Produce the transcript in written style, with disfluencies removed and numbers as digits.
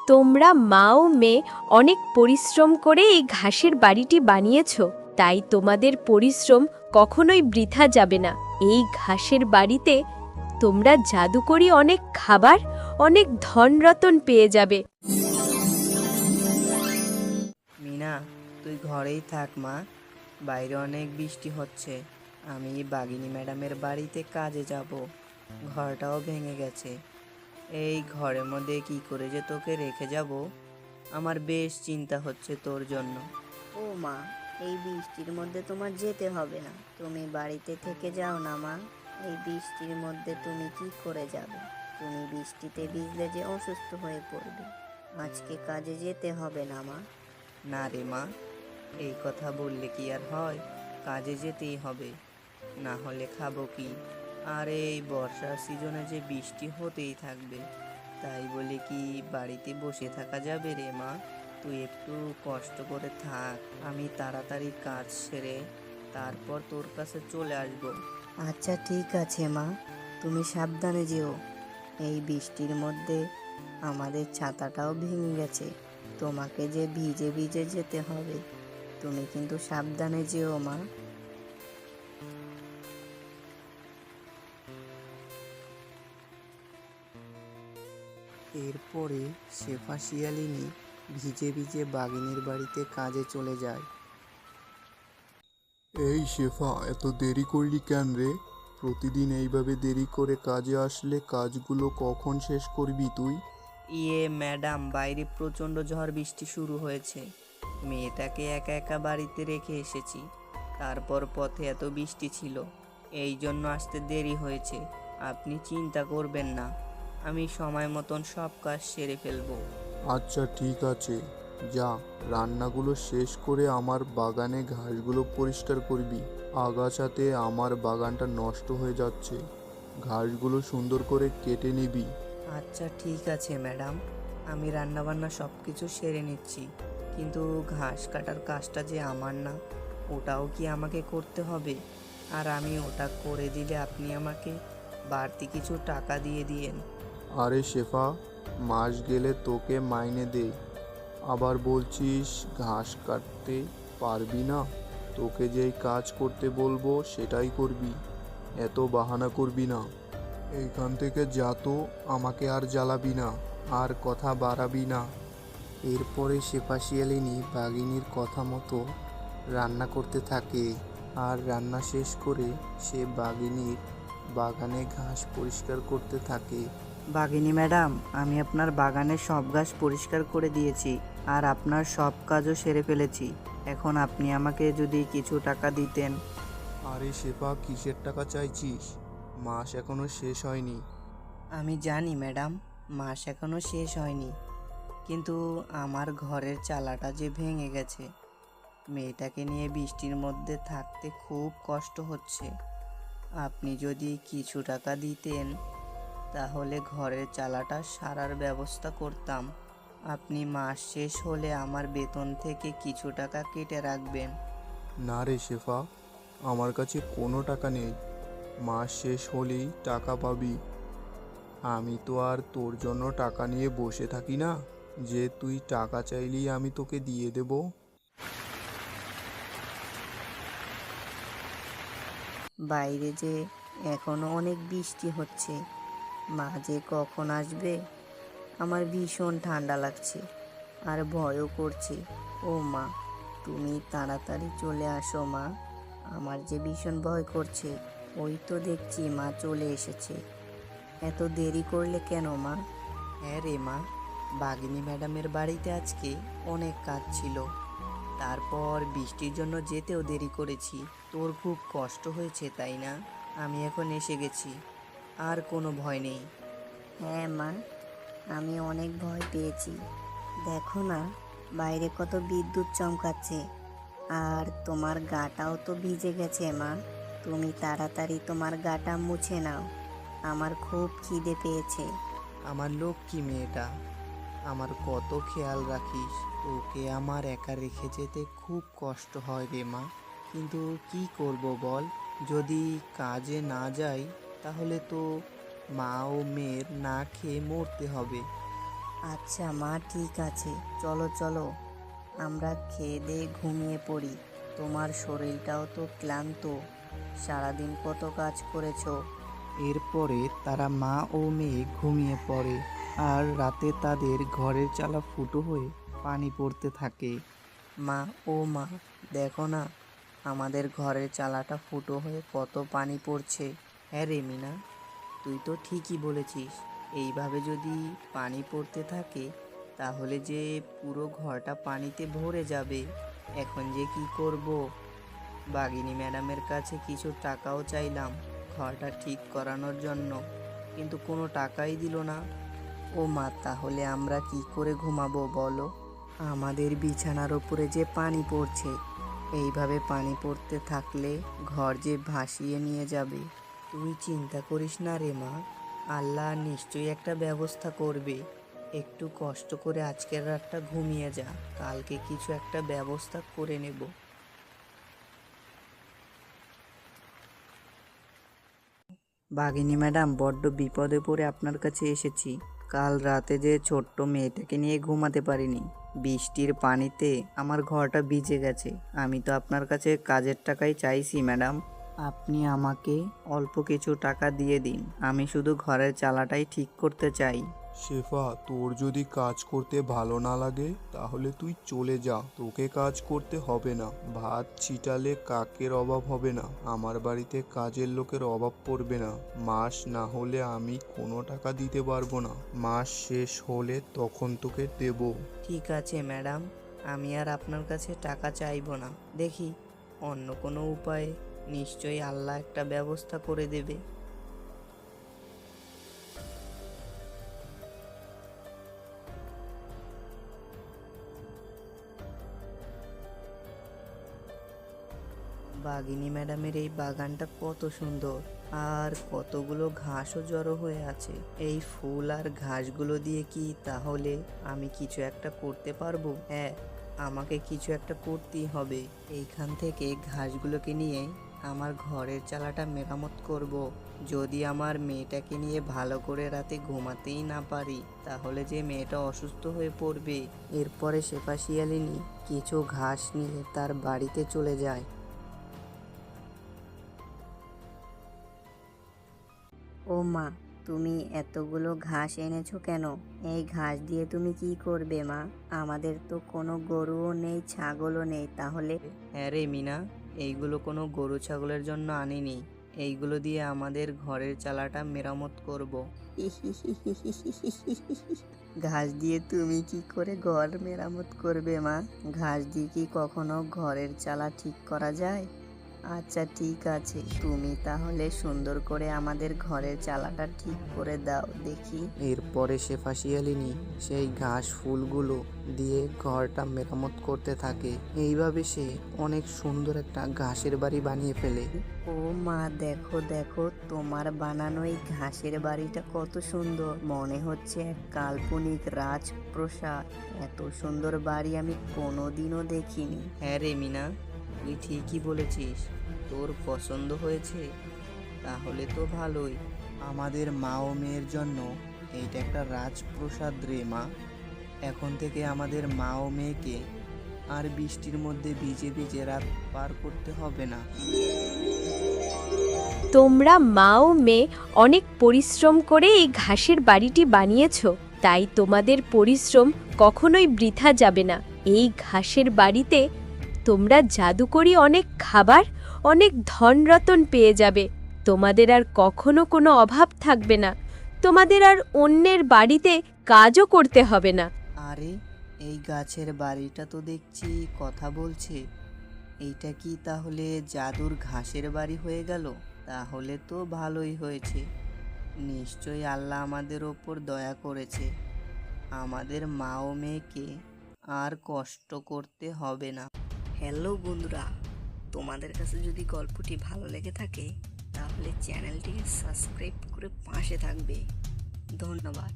তোমরা মা ও মেয়ে অনেক পরিশ্রম করে এই ঘাসের বাড়িটি বানিয়েছ, তাই তোমাদের পরিশ্রম কখনোই বৃথা যাবে না। এই ঘাসের বাড়িতে তোমরা জাদুকরি অনেক খাবার, অনেক ধনরতন পেয়ে যাবে। মিনা, তুই ঘরেই থাক মা। বাইরে অনেক বৃষ্টি হচ্ছে। আমি বাগিনী ম্যাডামের বাড়িতে কাজে যাব। ঘরটাও ভেঙে গেছে। এই ঘরের মধ্যে কি করে যে তোকে রেখে যাব, আমার বেশ চিন্তা হচ্ছে তোর জন্য। ও মা, এই বৃষ্টির মধ্যে তোমার যেতে হবে না, তুমি বাড়িতে থেকে যাও না মা। এই বৃষ্টির মধ্যে তুমি কি করে যাবে? তুমি বৃষ্টিতে ভিজলে যে অসুস্থ হয়ে পড়বে। আজকে কাজে যেতে হবে না মা। না রে মা, এই কথা বললে কি আর হয়? কাজে যেতেই হবে, না হলে খাবো কি? আর এই বর্ষার সিজনে যে বৃষ্টি হতেই থাকবে, তাই বলে কি বাড়িতে বসে থাকা যাবে রে মা? তুই একটু কষ্ট করে থাক, আমি তাড়াতাড়ি কাজ সেরে তারপর তোর কাছে চলে আসবো। আচ্ছা ঠিক আছে মা, তুমি সাবধানে যেও। এই বৃষ্টির মধ্যে আমাদের ছাতাটাও ভেঙে গেছে, তোমাকে যে ভিজে ভিজে যেতে হবে। তুমি কিন্তু সাবধানে যেও মা। এরপরে শেফা শিয়ালিনী ভিজে ভিজে বাঘিনীর বাড়িতে কাজে চলে যায়। এই শেফা, এত দেরি করলি কেন রে? প্রতিদিন এইভাবে দেরি করে কাজে আসলে কাজগুলো কখন শেষ করবি তুই? ম্যাডাম, বাইরে প্রচণ্ড ঝড় বৃষ্টি শুরু হয়েছে। মেয়েটাকে একা একা বাড়িতে রেখে এসেছি। তারপর পথে এত বৃষ্টি ছিল, এই জন্য আসতে দেরি হয়েছে। আপনি চিন্তা করবেন না, আমি সময় মতন সব কাজ সেরে ফেলবো। আচ্ছা ঠিক আছে, যা, রান্নাগুলো শেষ করে আমার বাগানে ঘাসগুলো পরিষ্কার করবি। আগাছাতে আমার বাগানটা নষ্ট হয়ে যাচ্ছে, ঘাসগুলো সুন্দর করে কেটে নিবি। আচ্ছা ঠিক আছে ম্যাডাম, আমি রান্নাবান্না সব কিছু সেরে নিচ্ছি। কিন্তু ঘাস কাটার কাজটা যে আমার না, ওটাও কি আমাকে করতে হবে? আর আমি ওটা করে দিলে আপনি আমাকে বাড়তি কিছু টাকা দিয়ে দিয়েন। আরে শেফা, মাস গেলে তোকে মাইনে দে, আবার বলছিস ঘাস কাটতে পারবি না? তোকে যেই কাজ করতে বলবো সেটাই করবি, এত বাহানা করবি না। এইখান থেকে যা তো, আমাকে আর জ্বালাবি না, আর কথা বাড়াবি না। এরপরে শেফা শিয়ালিনী বাঘিনীর কথা মতো রান্না করতে থাকে। আর রান্না শেষ করে সে বাঘিনীর বাগানে ঘাস পরিষ্কার করতে থাকে। বাঘিনী ম্যাডাম, আমি আপনার বাগানের সব ঘাস পরিষ্কার করে দিয়েছি, আর আপনার সব কাজও সেরে ফেলেছি। এখন আপনি আমাকে যদি কিছু টাকা দিতেন। আরে শেফা, কিসের টাকা চাইছিস? মাস এখনো শেষ হয়নি। আমি জানি ম্যাডাম, মাস এখনো শেষ হয়নি, কিন্তু আমার ঘরের চালাটা যে ভেঙে গেছে, মেয়েটাকে নিয়ে বৃষ্টির মধ্যে থাকতে খুব কষ্ট হচ্ছে। আপনি যদি কিছু টাকা দিতেন, তাহলে ঘরের চালাটা সারার ব্যবস্থা করতাম। আপনি মাস শেষ হলে আমার বেতন থেকে কিছু টাকা কেটে রাখবেন। না রে শেফা, আমার কাছে কোনো টাকা নেই, মাস শেষ হলেই টাকা পাবি। আমি তো আর তোর জন্য টাকা নিয়ে বসে থাকি না, যে তুই টাকা চাইলেই আমি তোকে দিয়ে দেব। বাইরে যে এখনো অনেক বৃষ্টি হচ্ছে, মা যে কখন আসবে। আমার ভীষণ ঠান্ডা লাগছে আর ভয়ও করছে। ও মা, তুমি তাড়াতাড়ি চলে আসো মা, আমার যে ভীষণ ভয় করছে। ওই তো দেখছি মা চলে এসেছে। এত দেরি করলে কেন মা? হ্যাঁ রে মা, বাগিনী ম্যাডামের বাড়িতে আজকে অনেক কাজ ছিল, তারপর বৃষ্টির জন্য যেতেও দেরি করেছি। তোর খুব কষ্ট হয়েছে তাই না? আমি এখন এসে গেছি, আর কোনো ভয় নেই। হ্যাঁ মা, আমি অনেক ভয় পেয়েছি। দেখো না, বাইরে কত বিদ্যুৎ চমকাচ্ছে, আর তোমার গাটাও তো ভিজে গেছে মা। তুমি তাড়াতাড়ি তোমার গাটা মুছে নাও, আমার খুব খিদে পেয়েছে। আমার লক্ষ্মী মেয়েটা, আমার কত খেয়াল রাখিস। তোকে আমার একা রেখে যেতে খুব কষ্ট হয় রে মা, কিন্তু কি করব বল? যদি কাজে না যাই, তাহলে তো মা ও মেয়ের না খেয়ে মরতে হবে। আচ্ছা মা, ঠিক আছে, চলো চলো, আমরা খেয়ে দিয়ে ঘুমিয়ে পড়ি। তোমার শরীরটাও তো ক্লান্ত, সারাদিন কত কাজ করেছো। এরপরে তারা মা ও মেয়ে ঘুমিয়ে পড়ে আর রাতে তাদের ঘরের চালা ফুটো হয়ে পানি পড়তে থাকে। মা, দেখো না, আমাদের ঘরের চালাটা ফুটো হয়ে কত পানি পড়ছে। হ্যাঁ রে মিনা, তুই তো ঠিকই বলেছিস। এইভাবে যদি পানি পড়তে থাকে তাহলে যে পুরো ঘরটা পানিতে ভরে যাবে। এখন যে কি করব? বাঘিনী ম্যাডামের কাছে কিছু টাকাও চাইলাম ঘরটা ঠিক করানোর জন্য, কিন্তু কোনো টাকাই দিল না। ও মা, তাহলে আমরা কি করে ঘুমাবো বলো? আমাদের বিছানার উপরে যে পানি পড়ছে, এইভাবে পানি পড়তে থাকলে ঘর যে ভাসিয়ে নিয়ে যাবে। তুই চিন্তা করিস না রে মা, আল্লাহ নিশ্চয়ই একটা ব্যবস্থা করবে। একটু কষ্ট করে আজকের রাতটা ঘুমিয়ে যা, কালকে কিছু একটা ব্যবস্থা করে নেব। বাঘিনী ম্যাডাম, বড্ড বিপদে পড়ে আপনার কাছে এসেছি। কাল রাতে যে ছোট্ট মেয়েটাকে নিয়ে ঘুমাতে পারিনি, বৃষ্টির পানিতে আমার ঘরটা ভিজে গেছে। আমি তো আপনার কাছে কাজের টাকাই চাইছি ম্যাডাম, আপনি আমাকে অল্প কিছু টাকা দিয়ে দিন। আমি শুধু ঘরের চালাটাই ঠিক করতে চাই। শেফা, তোর যদি কাজ করতে ভালো না লাগে তাহলে তুই চলে যা, তোকে কাজ করতে হবে না। ভাত ছিটালে কাকের অভাব হবে না, আমার বাড়িতে কাজের লোকের অভাব পড়বে না। মাস না হলে আমি কোনো টাকা দিতে পারবো না, মাস শেষ হলে তখন তোকে দেব। ঠিক আছে ম্যাডাম, আমি আর আপনার কাছে টাকা চাইবো না। দেখি অন্য কোনো উপায়ে নিশ্চয়ই আল্লাহ একটা ব্যবস্থা করে দেবে। বাঘিনী ম্যাডামের এই বাগানটা কত সুন্দর, আর কতগুলো ঘাসও জড়ো হয়ে আছে। এই ফুল আর ঘাসগুলো দিয়ে কি তাহলে আমি কিছু একটা করতে পারবো? হ্যাঁ, আমাকে কিছু একটা করতেই হবে। এইখান থেকে ঘাসগুলোকে নিয়ে আমার ঘরের চালাটা মেরামত করব। যদি আমার মেয়েটাকে নিয়ে ভালো করে রাতে ঘুমাতেই না পারি তাহলে যে মেয়েটা অসুস্থ হয়ে পড়বে। এরপরে শেফা শিয়ালিনী কিছু ঘাস নিয়ে তার বাড়িতে চলে যায়। ও মা, তুমি এতগুলো ঘাস এনেছো কেন? এই ঘাস দিয়ে তুমি কি করবে মা? আমাদের তো কোনো গরুও নেই, ছাগলও নেই, তাহলে? হ্যাঁ রে মিনা, এইগুলো কোনো গরু ছাগলের জন্য আনিনি, এইগুলো দিয়ে আমাদের ঘরের চালাটা মেরামত করব। ঘাস দিয়ে তুমি কি করে ঘর মেরামত করবে মা? ঘাস দিয়ে কি কখনো ঘরের চালা ঠিক করা যায়? আচ্ছা ঠিক আছে, তুমি তাহলে সুন্দর করে আমাদের ঘরের চালাটা ঠিক করে দাও দেখি। এরপরে শেফা শিয়ালিনী সেই ঘাস ফুলগুলো দিয়ে ঘরটা মেরামত করতে থাকে। এইভাবে সে অনেক সুন্দর একটা ঘাসের বাড়ি বানিয়ে ফেলে। ও মা, দেখো দেখো, তোমার বানানো এই ঘাসের বাড়িটা কত সুন্দর, মনে হচ্ছে এক কাল্পনিক রাজপ্রাসাদ। এত সুন্দর বাড়ি আমি কোনোদিনও দেখিনি। হ্যাঁ রে মিনা, তুই ঠিকই বলেছিস। তোর পছন্দ হয়েছে? তাহলে তো ভালোই। আমাদের মা ও মেয়ের জন্য এইটা একটা রাজপ্রাসাদ রে মা। এখন থেকে আমাদের মা ও মেয়েকে আর বৃষ্টির মধ্যে ভিজে ভিজে রাত পার করতে হবে না। তোমরা মা ও মেয়ে অনেক পরিশ্রম করে এই ঘাসের বাড়িটি বানিয়েছো, তাই তোমাদের পরিশ্রম কখনোই বৃথা যাবে না। এই ঘাসের বাড়িতে তোমরা জাদুকরি অনেক খাবার, অনেক ধনরত্ন পেয়ে যাবে। তোমাদের আর কখনো কোনো অভাব থাকবে না, তোমাদের আর অন্যের বাড়িতে কাজও করতে হবে না। আরে, এই গাছের বাড়িটা তো দেখছি কথা বলছে। এইটা কি তাহলে জাদুর ঘাসের বাড়ি হয়ে গেল? তাহলে তো ভালোই হয়েছে, নিশ্চয়ই আল্লাহ আমাদের ওপর দয়া করেছে। আমাদের মা ও মেয়েকে আর কষ্ট করতে হবে না। হ্যালো বন্ধুরা, তোমাদের কাছে যদি গল্পটি ভালো লেগে থাকে তাহলে চ্যানেলটিকে সাবস্ক্রাইব করে পাশে থাকবে। ধন্যবাদ।